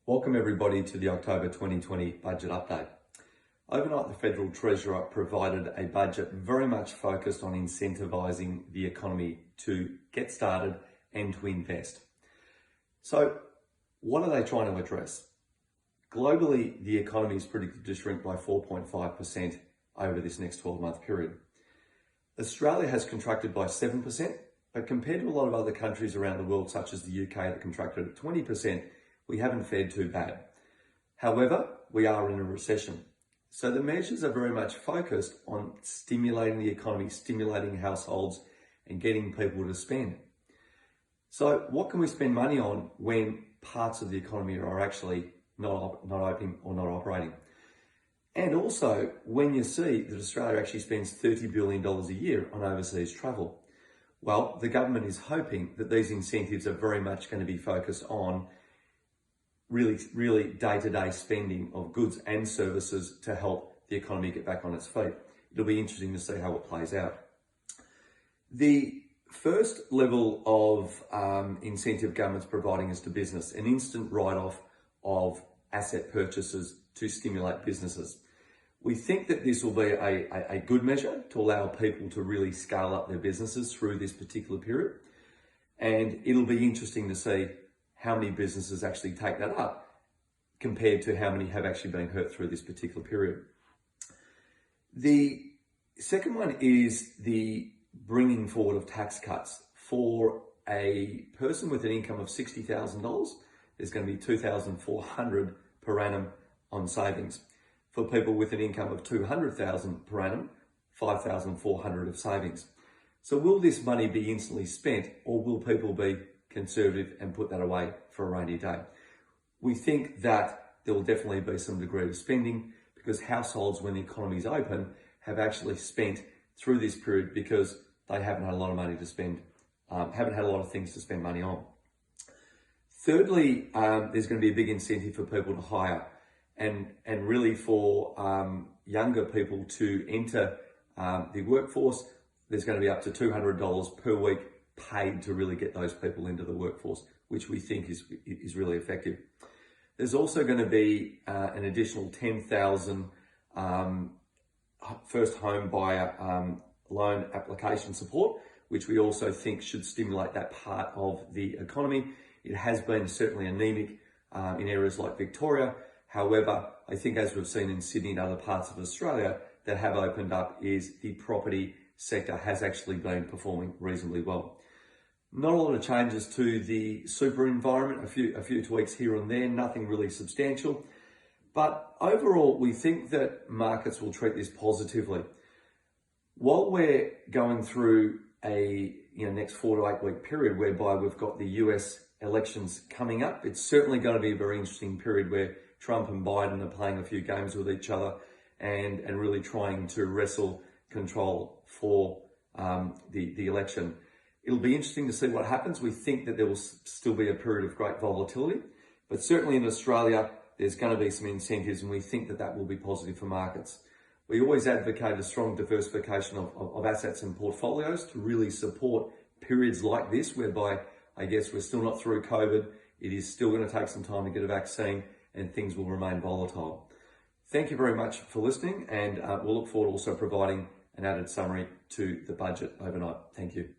Welcome everybody to the October 2020 budget update. Overnight, the Federal Treasurer provided a budget very much focused on incentivising the economy to get started and to invest. So what are they trying to address? Globally, the economy is predicted to shrink by 4.5% over this next 12-month period. Australia has contracted by 7%, but compared to a lot of other countries around the world, such as the UK that contracted at 20%, we haven't fared too bad. However, we are in a recession. So the measures are very much focused on stimulating the economy, stimulating households and getting people to spend. So what can we spend money on when parts of the economy are actually not open or not operating? And also when you see that Australia actually spends $30 billion a year on overseas travel. Well, the government is hoping that these incentives are very much going to be focused on really day-to-day spending of goods and services to help the economy get back on its feet. It'll be interesting to see how it plays out. The first level of incentive government's providing is to business, an instant write-off of asset purchases to stimulate businesses. We think that this will be a good measure to allow people to really scale up their businesses through this particular period. And it'll be interesting to see how many businesses actually take that up compared to how many have actually been hurt through this particular period. The second one is the bringing forward of tax cuts. For a person with an income of $60,000, there's going to be $2,400 per annum on savings. For people with an income of $200,000 per annum, $5,400 of savings. So will this money be instantly spent, or will people be conservative and put that away for a rainy day? We think that there will definitely be some degree of spending because households, when the economy is open, have actually spent through this period because they haven't had a lot of money to spend, haven't had a lot of things to spend money on. Thirdly, there's going to be a big incentive for people to hire and really for younger people to enter the workforce. There's going to be up to $200 per week paid to really get those people into the workforce, which we think is really effective. There's also going to be an additional 10,000 first home buyer loan application support, which we also think should stimulate that part of the economy. It has been certainly anemic in areas like Victoria. However, I think as we've seen in Sydney and other parts of Australia that have opened up, is the property sector has actually been performing reasonably well. Not a lot of changes to the super environment, a few tweaks here and there, nothing really substantial. But overall, we think that markets will treat this positively. While we're going through a next 4 to 8 week period whereby we've got the US elections coming up, it's certainly going to be a very interesting period where Trump and Biden are playing a few games with each other and really trying to wrestle control for the election. It'll be interesting to see what happens. We think that there will still be a period of great volatility, but certainly in Australia, there's going to be some incentives and we think that that will be positive for markets. We always advocate a strong diversification of assets and portfolios to really support periods like this, whereby I guess we're still not through COVID. It is still going to take some time to get a vaccine and things will remain volatile. Thank you very much for listening, and we'll look forward to also providing an added summary to the budget overnight. Thank you.